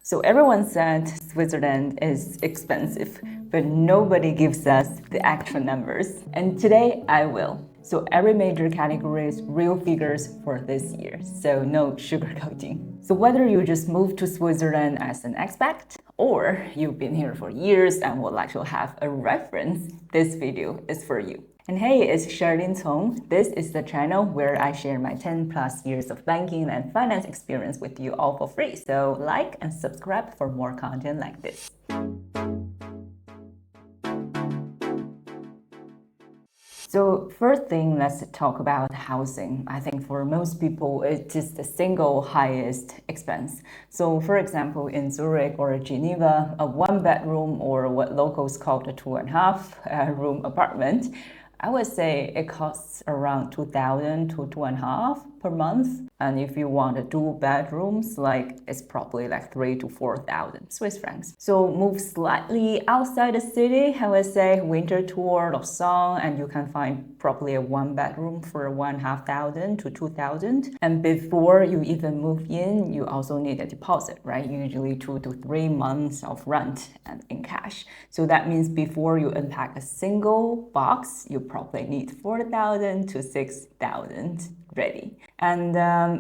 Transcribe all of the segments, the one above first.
So everyone said Switzerland is expensive, but nobody gives us the actual numbers. And today I will. So every major category is real figures for this year, so no sugarcoating. So whether you just moved to Switzerland as an expat, or you've been here for years and would like to have a reference, this video is for you. And hey, it's Charlene Cong. This is the channel where I share my 10 plus years of banking and finance experience with you all for free. So like and subscribe for more content like this. So first thing, let's talk about housing. I think for most people, it is the single highest expense. So for example, in Zurich or Geneva, a one bedroom or what locals call a 2.5 room apartment, I would say it costs around 2,000 to 2.5 per month. And if you want a 2 bedrooms, it's probably like 3 to 4,000 Swiss francs. So move slightly outside the city, I would say Winterthur, Lausanne, and you can find probably a 1 bedroom for 1,500 to 2,000. And before you even move in, you also need a deposit, right? Usually 2 to 3 months of rent and in cash. So that means before you unpack a single box, you probably need 4,000 to 6,000 ready. And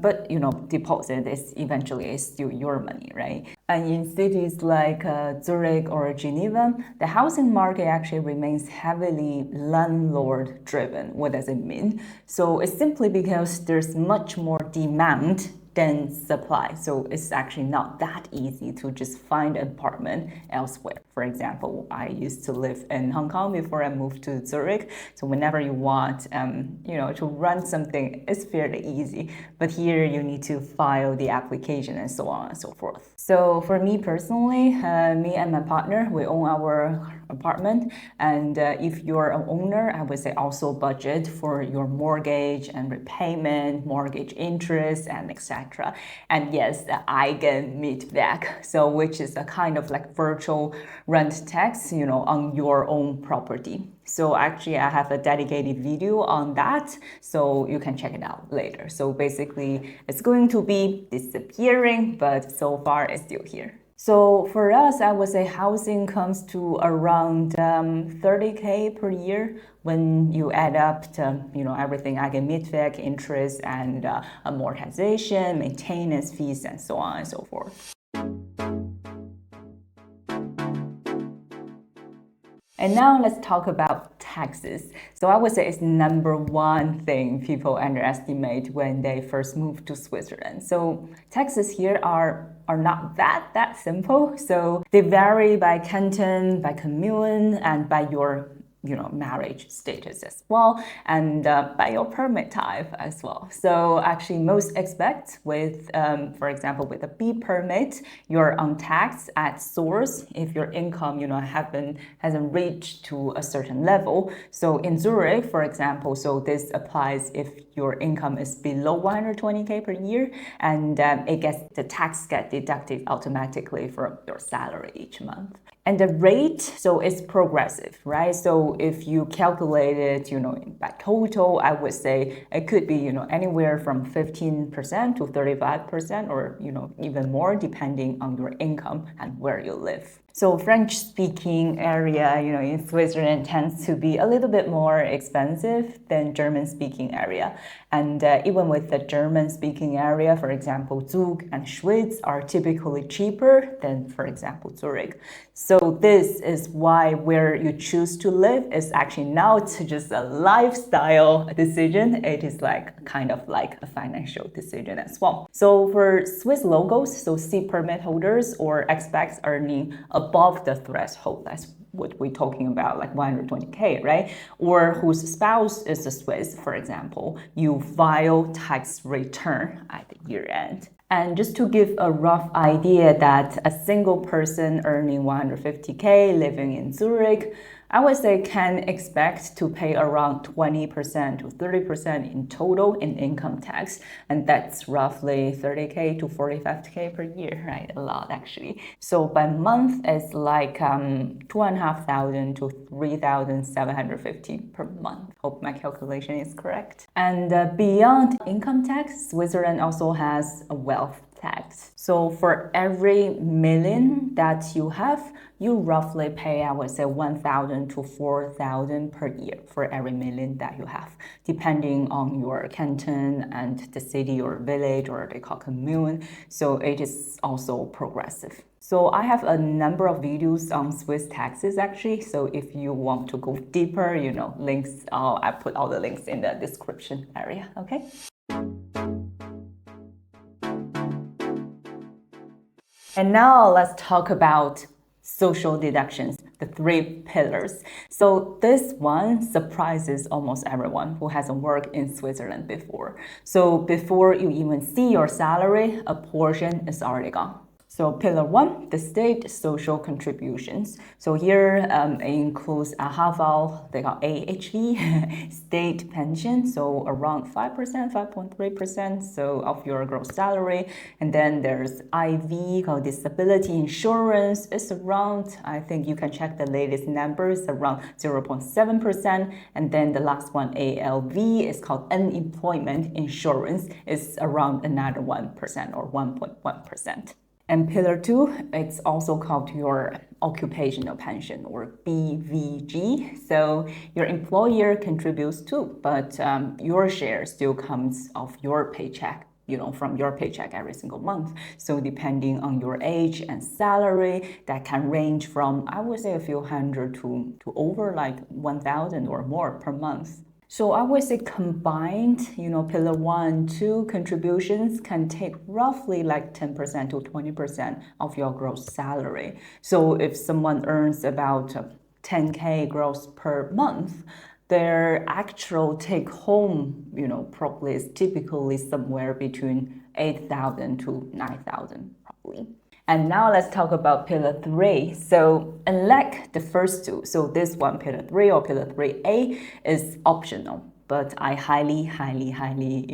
but deposit is eventually still your money, right? And in cities like Zurich or Geneva, the housing market actually remains heavily landlord driven. What does it mean? So it's simply because there's much more demand than supply. So it's actually not that easy to just find an apartment elsewhere. For example, I used to live in Hong Kong before I moved to Zurich. So whenever you want, to rent something, it's fairly easy. But here you need to file the application and so on and so forth. So for me personally, me and my partner, we own our apartment. And if you're an owner, I would say also budget for your mortgage and repayment, mortgage interest, and etc. And yes, the Eigenmietwerk, so which is a kind of like virtual rent tax, on your own property. So actually I have a dedicated video on that, so you can check it out later. So basically it's going to be disappearing, but so far it's still here. So for us, I would say housing comes to around 30K per year when you add up to, everything, Eigenmietwerk, interest, and amortization, maintenance fees, and so on and so forth. And now let's talk about taxes. So I would say it's number one thing people underestimate when they first move to Switzerland. So taxes here are not that simple. So they vary by canton, by commune, and by your marriage status as well, and by your permit type as well. So actually most expats with, for example, with a B permit, you're untaxed at source if your income, hasn't reached to a certain level. So in Zurich, for example, so this applies if your income is below 120K per year, and the tax gets deducted automatically from your salary each month. And the rate, so it's progressive, right? So if you calculate it, by total, I would say it could be, anywhere from 15% to 35% or, even more depending on your income and where you live. So French-speaking area, in Switzerland tends to be a little bit more expensive than German-speaking area. And even with the German-speaking area, for example, Zug and Schwyz are typically cheaper than, for example, Zurich. So this is why where you choose to live is actually not just a lifestyle decision. It is kind of like a financial decision as well. So for Swiss locals, so C permit holders or expats earning above the threshold, that's what we're talking about, like 120K, right? Or whose spouse is a Swiss, for example, you file tax return at the year end. And just to give a rough idea that a single person earning 150K living in Zurich, I would say can expect to pay around 20% to 30% in total in income tax. And that's roughly 30K to 45K per year, right? A lot actually. So by month, it's like 2,500 to 3,750 per month. Hope my calculation is correct. And beyond income tax, Switzerland also has a wealth tax. So for every million that you have, you roughly pay, I would say, 1,000 to 4,000 per year for every million that you have, depending on your canton and the city or village, or they call commune. So it is also progressive. So I have a number of videos on Swiss taxes actually. So if you want to go deeper, links, I put all the links in the description area, okay? And now let's talk about social deductions, the 3 pillars. So this one surprises almost everyone who hasn't worked in Switzerland before. So before you even see your salary, a portion is already gone. So pillar 1, the state social contributions. So here it includes a half-hour, they call AHE, state pension, so around 5%, 5.3% so of your gross salary. And then there's IV, called disability insurance. It's around, I think you can check the latest numbers, around 0.7%. And then the last one, ALV, is called unemployment insurance. It's around another 1% or 1.1%. And pillar 2, it's also called your occupational pension, or BVG. So your employer contributes too, but your share still comes off your paycheck, from your paycheck every single month. So depending on your age and salary, that can range from, I would say, a few hundred to over like 1,000 or more per month. So I would say combined, pillar 1, 2 contributions can take roughly like 10% to 20% of your gross salary. So if someone earns about 10K gross per month, their actual take home, probably is typically somewhere between 8,000 to 9,000 probably. And now let's talk about pillar 3. So unlike the first 2, so this one, pillar 3 or pillar 3A, is optional, but I highly, highly, highly,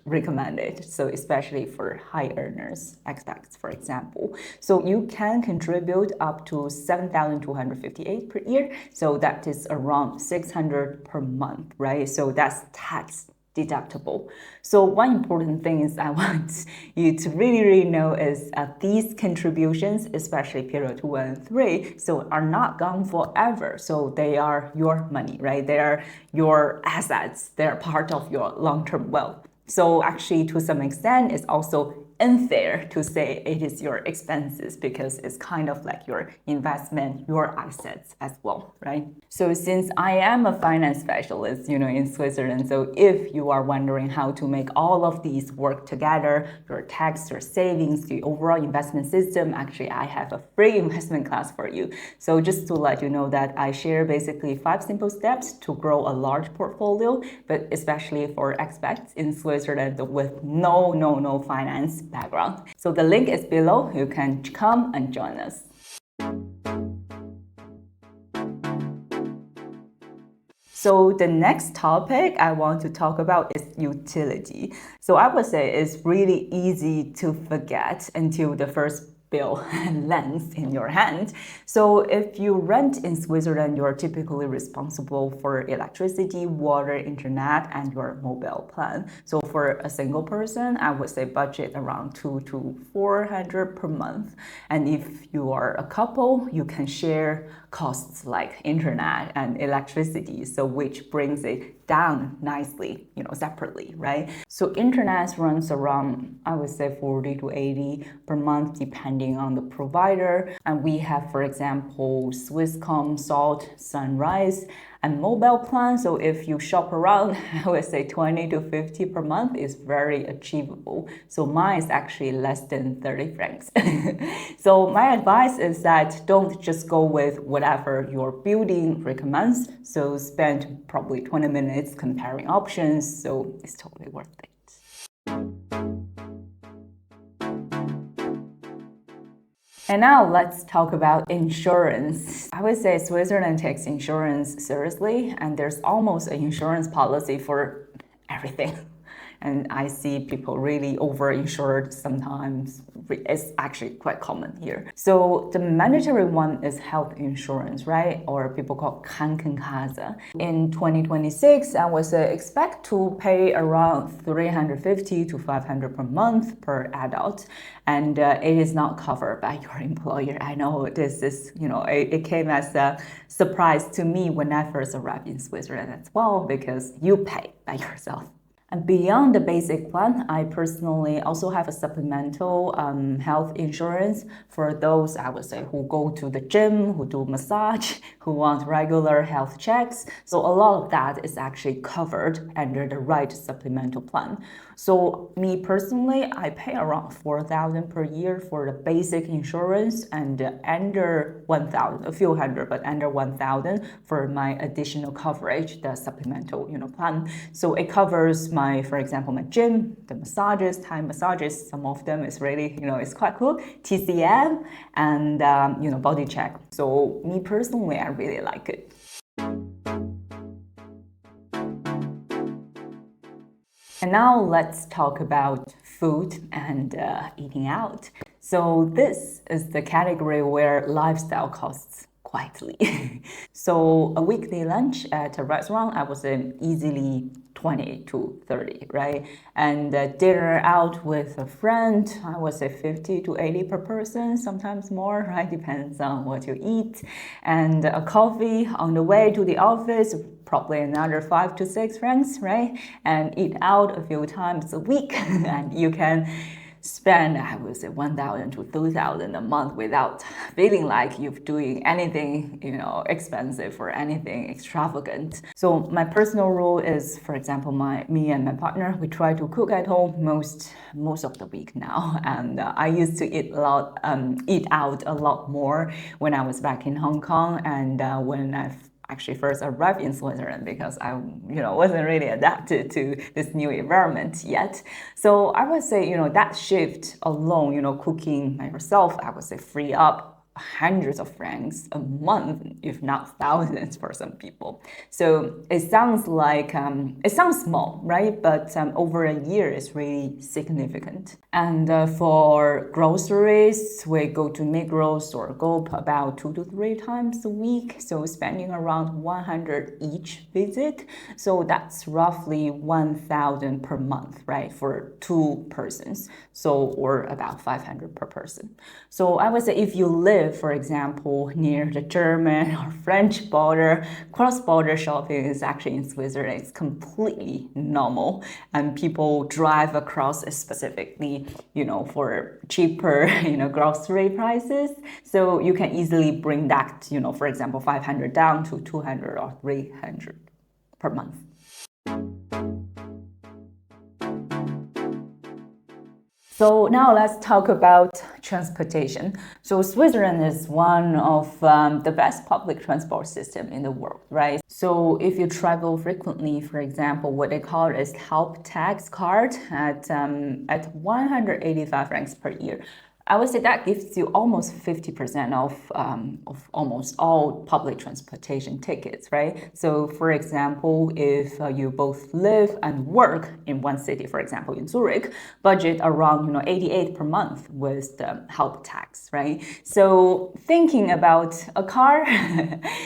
recommend it. So especially for high earners, expats, for example. So you can contribute up to 7,258 per year. So that is around 600 per month, right? So that's tax deductible. So one important thing is I want you to really know is these contributions, especially pillar 2 and 3, so are not gone forever. So they are your money, right? They are your assets. They're part of your long-term wealth. So actually, to some extent, it's also unfair to say it is your expenses, because it's kind of like your investment, your assets as well, right? So since I am a finance specialist, in Switzerland, so if you are wondering how to make all of these work together, your tax, your savings, the overall investment system, actually I have a free investment class for you. So just to let you know that I share basically 5 simple steps to grow a large portfolio, but especially for expats in Switzerland with no finance background. So the link is below. You can come and join us. So the next topic I want to talk about is utility. So I would say it's really easy to forget until the first bill lands in your hand. So if you rent in Switzerland, you're typically responsible for electricity, water, internet, and your mobile plan. So for a single person, I would say budget around 200 to 400 per month. And if you are a couple, you can share costs like internet and electricity, so which brings it down nicely, separately, right? So internet runs around, I would say 40 to 80 per month, depending on the provider. And we have, for example, Swisscom, Salt, Sunrise, and mobile plan. So if you shop around, I would say 20 to 50 per month is very achievable. So mine is actually less than 30 francs. So my advice is that don't just go with whatever your building recommends. So spend probably 20 minutes comparing options. So it's totally worth it. And now let's talk about insurance. I would say Switzerland takes insurance seriously, and there's almost an insurance policy for everything. And I see people really over-insured sometimes. It's actually quite common here. So the mandatory one is health insurance, right? Or people call Krankenkasse. In 2026, I was expect to pay around 350 to 500 per month per adult, and it is not covered by your employer. I know this is, it came as a surprise to me when I first arrived in Switzerland as well, because you pay by yourself. And beyond the basic plan, I personally also have a supplemental health insurance for those, I would say, who go to the gym, who do massage, who want regular health checks. So a lot of that is actually covered under the right supplemental plan. So me personally, I pay around 4,000 per year for the basic insurance, and under 1,000, a few hundred, but under 1,000 for my additional coverage, the supplemental plan. So it covers for example, my gym, the massages, Thai massages, some of them is really, it's quite cool, TCM, and, body check. So me personally, I really like it. And now let's talk about food and eating out. So this is the category where lifestyle costs quietly. So a weekday lunch at a restaurant, I was easily 20 to 30, right? And dinner out with a friend, I would say 50 to 80 per person, sometimes more, right? Depends on what you eat. And a coffee on the way to the office, probably another 5 to 6 francs, right? And eat out a few times a week, and you can spend, I would say, 1,000 to 2,000 a month without feeling like you're doing anything, expensive or anything extravagant. So my personal rule is, for example, me and my partner, we try to cook at home most of the week now. And I used to eat out a lot more when I was back in Hong Kong, and when I've actually first arrived in Switzerland, because I, wasn't really adapted to this new environment yet. So I would say, that shift alone, cooking by yourself, I would say free up hundreds of francs a month, if not thousands for some people. So it sounds like, it sounds small, right? But over a year, it's really significant. And for groceries, we go to Migros or Gulp about 2 to 3 times a week. So spending around 100 each visit. So that's roughly 1,000 per month, right? For 2 persons. So, or about 500 per person. So I would say if you live, for example, near the German or French border, cross-border shopping is actually in Switzerland, it's completely normal. And people drive across specifically, for cheaper, grocery prices. So you can easily bring that, for example, 500 down to 200 or 300 per month. So now let's talk about transportation. So Switzerland is one of the best public transport system in the world, right? So if you travel frequently, for example, what they call is help tax card at 185 francs per year. I would say that gives you almost 50% of almost all public transportation tickets, right? So for example, if you both live and work in one city, for example, in Zurich, budget around 88 per month with the help tax, right? So thinking about a car,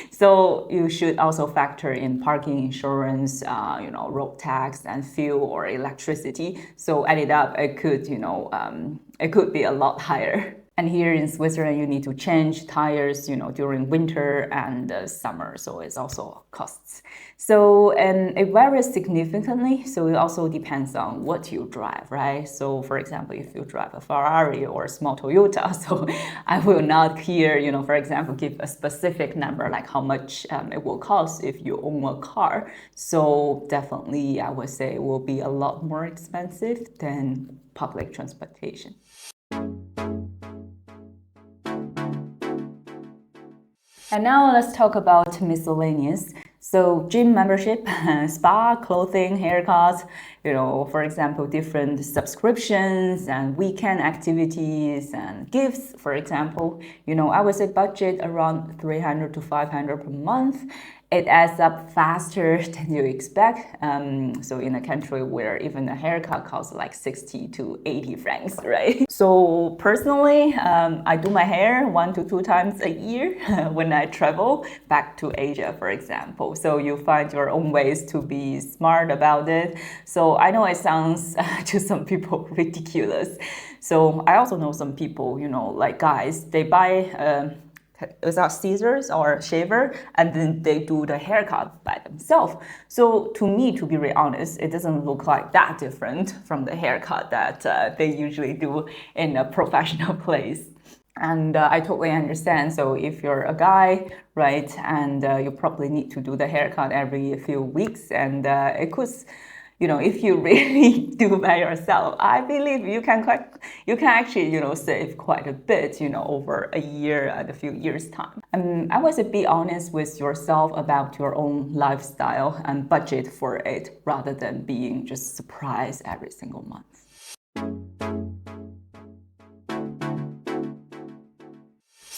so you should also factor in parking insurance, road tax and fuel or electricity. So add it up, it could be a lot higher. And here in Switzerland, you need to change tires, during winter and summer. So it's also costs. So, and it varies significantly. So it also depends on what you drive, right? So for example, if you drive a Ferrari or a small Toyota, so I will not here, for example, give a specific number, like how much it will cost if you own a car. So definitely, I would say it will be a lot more expensive than public transportation. And now let's talk about miscellaneous. So gym membership, spa, clothing, haircuts, for example, different subscriptions and weekend activities and gifts, for example, I would say budget around 300 to 500 per month. it adds up faster than you expect. So in a country where even a haircut costs like 60 to 80 francs, right? So personally, I do my hair 1 to 2 times a year when I travel back to Asia, for example. So you find your own ways to be smart about it. So I know it sounds to some people ridiculous. So I also know some people, like guys, they buy without scissors or shaver, and then they do the haircut by themselves. So to me, to be really honest, it doesn't look like that different from the haircut that they usually do in a professional place. And I totally understand. So if you're a guy, right, and you probably need to do the haircut every few weeks, and it could, if you really do by yourself, I believe you can actually, save quite a bit, over a year and a few years time. I was a bit honest with yourself about your own lifestyle and budget for it, rather than being just surprised every single month.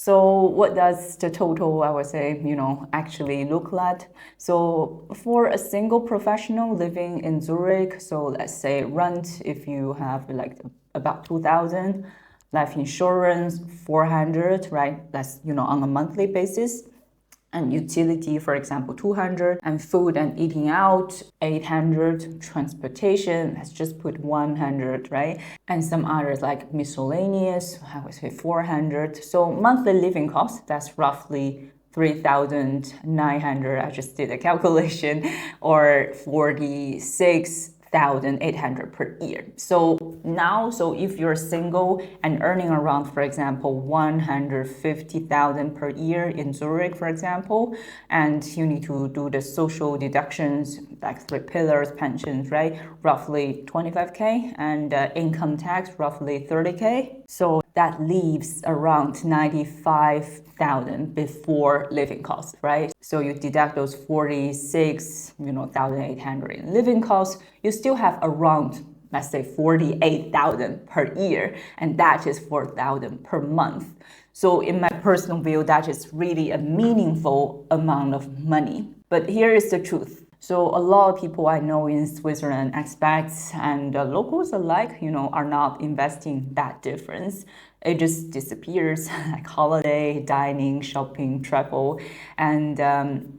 So what does the total, I would say, actually look like? So for a single professional living in Zurich, so let's say rent, if you have like about 2,000, life insurance, 400, right? That's, on a monthly basis. And utility, for example, 200, and food and eating out, 800, transportation, let's just put 100, right? And some others like miscellaneous, I would say 400. So monthly living cost, that's roughly 3,900, I just did a calculation, or 46,800 per year. So now, if you're single and earning around, for example, 150,000 per year in Zurich, for example, and you need to do the social deductions, like 3 pillars, pensions, right? Roughly 25K, and income tax, roughly 30K. So that leaves around 95,000 before living costs, right? So you deduct those 46,800 in living costs, you still have around, let's say, 48,000 per year, and that is 4,000 per month. So in my personal view, that is really a meaningful amount of money. But here is the truth. So a lot of people I know in Switzerland, expats and locals alike, are not investing that difference. It just disappears, like holiday, dining, shopping, travel. And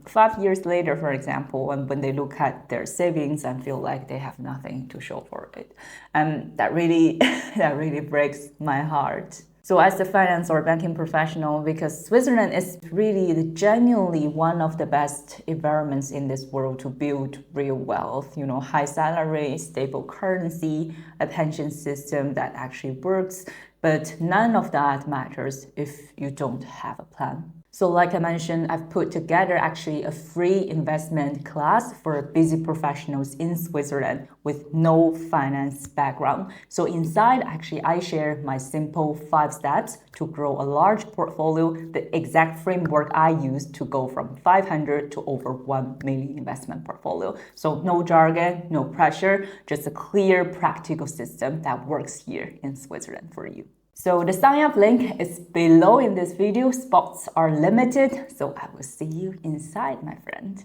5 years later, for example, when they look at their savings and feel like they have nothing to show for it. That really, that really breaks my heart. So as a finance or banking professional, because Switzerland is really genuinely one of the best environments in this world to build real wealth, high salary, stable currency, a pension system that actually works, but none of that matters if you don't have a plan. So like I mentioned, I've put together actually a free investment class for busy professionals in Switzerland with no finance background. So inside, actually, I share my simple 5 steps to grow a large portfolio, the exact framework I use to go from 500 to over 1 million investment portfolio. So no jargon, no pressure, just a clear, practical system that works here in Switzerland for you. So the sign up link is below in this video. Spots are limited, so I will see you inside, my friend.